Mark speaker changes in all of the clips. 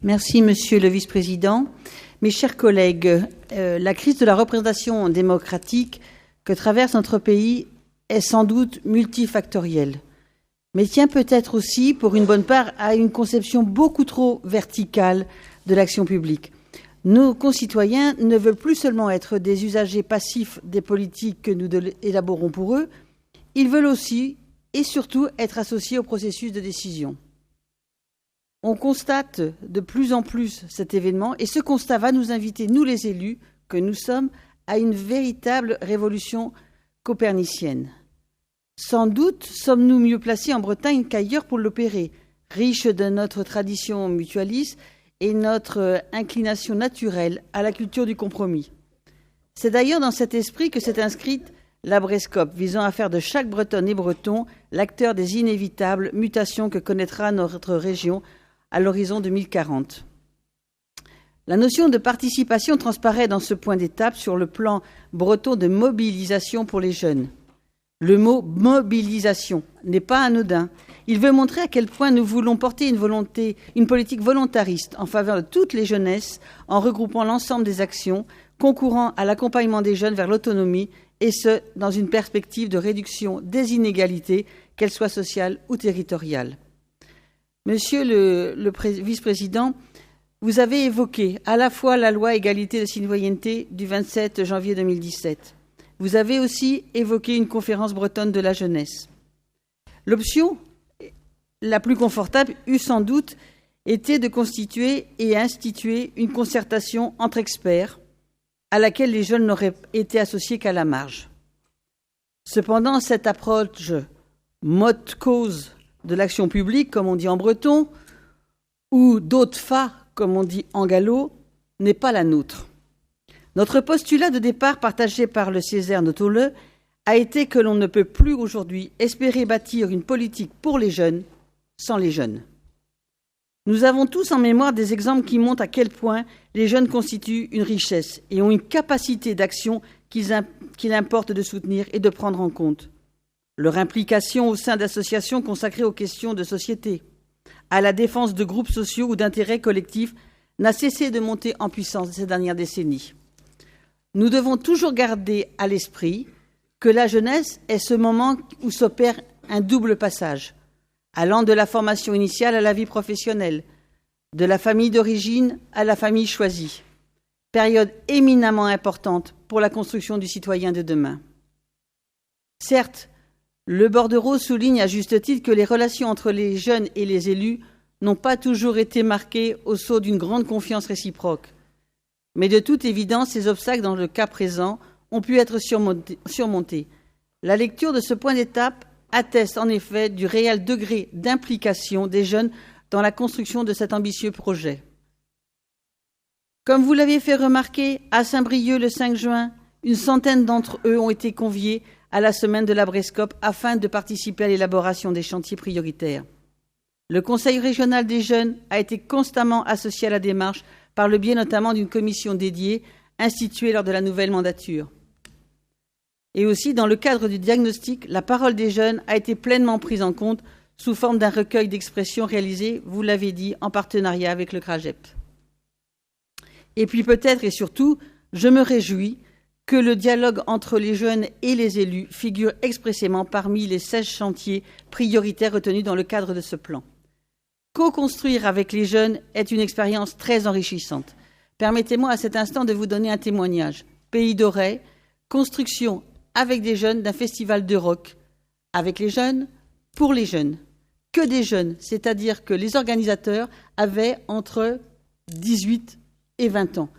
Speaker 1: Merci, Monsieur le Vice-président. Mes chers collègues, la crise de la représentation démocratique que traverse notre pays est sans doute multifactorielle, mais tient peut-être aussi, pour une bonne part, à une conception beaucoup trop verticale de l'action publique. Nos concitoyens ne veulent plus seulement être des usagers passifs des politiques que nous élaborons pour eux, ils veulent aussi et surtout être associés au processus de décision. On constate de plus en plus cet événement et ce constat va nous inviter, nous les élus que nous sommes, à une véritable révolution copernicienne. Sans doute sommes-nous mieux placés en Bretagne qu'ailleurs pour l'opérer, riches de notre tradition mutualiste et notre inclination naturelle à la culture du compromis. C'est d'ailleurs dans cet esprit que s'est inscrite la Brescope, visant à faire de chaque Bretonne et Breton l'acteur des inévitables mutations que connaîtra notre région à l'horizon 2040. La notion de participation transparaît dans ce point d'étape sur le plan breton de mobilisation pour les jeunes. Le mot « mobilisation » n'est pas anodin. Il veut montrer à quel point nous voulons porter une politique volontariste en faveur de toutes les jeunesses en regroupant l'ensemble des actions concourant à l'accompagnement des jeunes vers l'autonomie et ce, dans une perspective de réduction des inégalités, qu'elles soient sociales ou territoriales. Monsieur le vice-président, vous avez évoqué à la fois la loi égalité de citoyenneté du 27 janvier 2017. Vous avez aussi évoqué une conférence bretonne de la jeunesse. L'option la plus confortable eût sans doute été de constituer et instituer une concertation entre experts à laquelle les jeunes n'auraient été associés qu'à la marge. Cependant, cette approche mode cause de l'action publique, comme on dit en breton, ou d'autres fa, comme on dit en gallo, n'est pas la nôtre. Notre postulat de départ, partagé par le Césaire Notole, a été que l'on ne peut plus aujourd'hui espérer bâtir une politique pour les jeunes sans les jeunes. Nous avons tous en mémoire des exemples qui montrent à quel point les jeunes constituent une richesse et ont une capacité d'action qu'il importe de soutenir et de prendre en compte. Leur implication au sein d'associations consacrées aux questions de société, à la défense de groupes sociaux ou d'intérêts collectifs, n'a cessé de monter en puissance ces dernières décennies. Nous devons toujours garder à l'esprit que la jeunesse est ce moment où s'opère un double passage, allant de la formation initiale à la vie professionnelle, de la famille d'origine à la famille choisie, période éminemment importante pour la construction du citoyen de demain. Certes, le bordereau souligne à juste titre que les relations entre les jeunes et les élus n'ont pas toujours été marquées au sceau d'une grande confiance réciproque. Mais de toute évidence, ces obstacles, dans le cas présent, ont pu être surmontés. La lecture de ce point d'étape atteste en effet du réel degré d'implication des jeunes dans la construction de cet ambitieux projet. Comme vous l'avez fait remarquer, à Saint-Brieuc le 5 juin, une centaine d'entre eux ont été conviés à la semaine de la Brescope afin de participer à l'élaboration des chantiers prioritaires. Le Conseil régional des jeunes a été constamment associé à la démarche par le biais notamment d'une commission dédiée instituée lors de la nouvelle mandature. Et aussi, dans le cadre du diagnostic, la parole des jeunes a été pleinement prise en compte sous forme d'un recueil d'expressions réalisé, vous l'avez dit, en partenariat avec le CRAGEP. Et puis peut-être et surtout, je me réjouis que le dialogue entre les jeunes et les élus figure expressément parmi les 16 chantiers prioritaires retenus dans le cadre de ce plan. Co-construire avec les jeunes est une expérience très enrichissante. Permettez-moi à cet instant de vous donner un témoignage. Pays d'Auray, construction avec des jeunes d'un festival de rock. Avec les jeunes, pour les jeunes. Que des jeunes, c'est-à-dire que les organisateurs avaient entre 18 et 20 ans.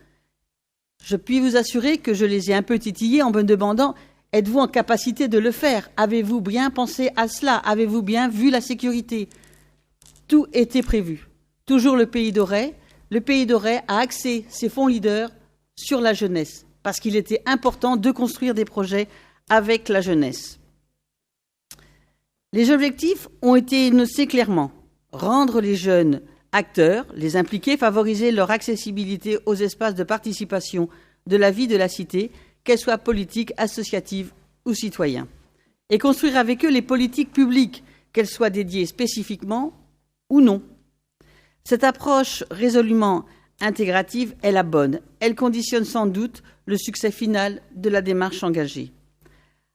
Speaker 1: Je puis vous assurer que je les ai un peu titillés en me demandant « Êtes-vous en capacité de le faire ? Avez-vous bien pensé à cela ? Avez-vous bien vu la sécurité ?» Tout était prévu. Toujours le Pays d'Auray. Le Pays d'Auray a axé ses fonds leaders sur la jeunesse parce qu'il était important de construire des projets avec la jeunesse. Les objectifs ont été énoncés clairement. Rendre les jeunes acteurs, les impliquer, favoriser leur accessibilité aux espaces de participation de la vie de la cité, qu'elles soient politiques, associatives ou citoyens. Et construire avec eux les politiques publiques, qu'elles soient dédiées spécifiquement ou non. Cette approche résolument intégrative est la bonne. Elle conditionne sans doute le succès final de la démarche engagée.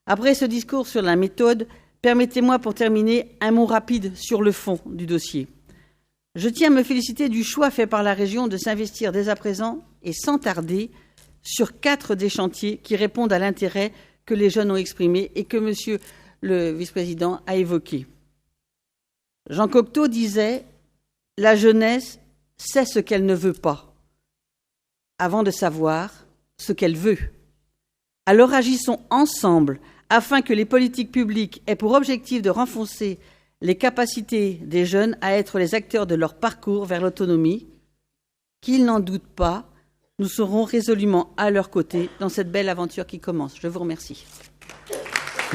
Speaker 1: Après ce discours sur la méthode, permettez-moi pour terminer un mot rapide sur le fond du dossier. Je tiens à me féliciter du choix fait par la région de s'investir dès à présent et sans tarder sur 4 des chantiers qui répondent à l'intérêt que les jeunes ont exprimé et que M. le vice-président a évoqué. Jean Cocteau disait « La jeunesse sait ce qu'elle ne veut pas, avant de savoir ce qu'elle veut. Alors agissons ensemble afin que les politiques publiques aient pour objectif de renforcer les capacités des jeunes à être les acteurs de leur parcours vers l'autonomie. Qu'ils n'en doutent pas, nous serons résolument à leur côté dans cette belle aventure qui commence. » Je vous remercie.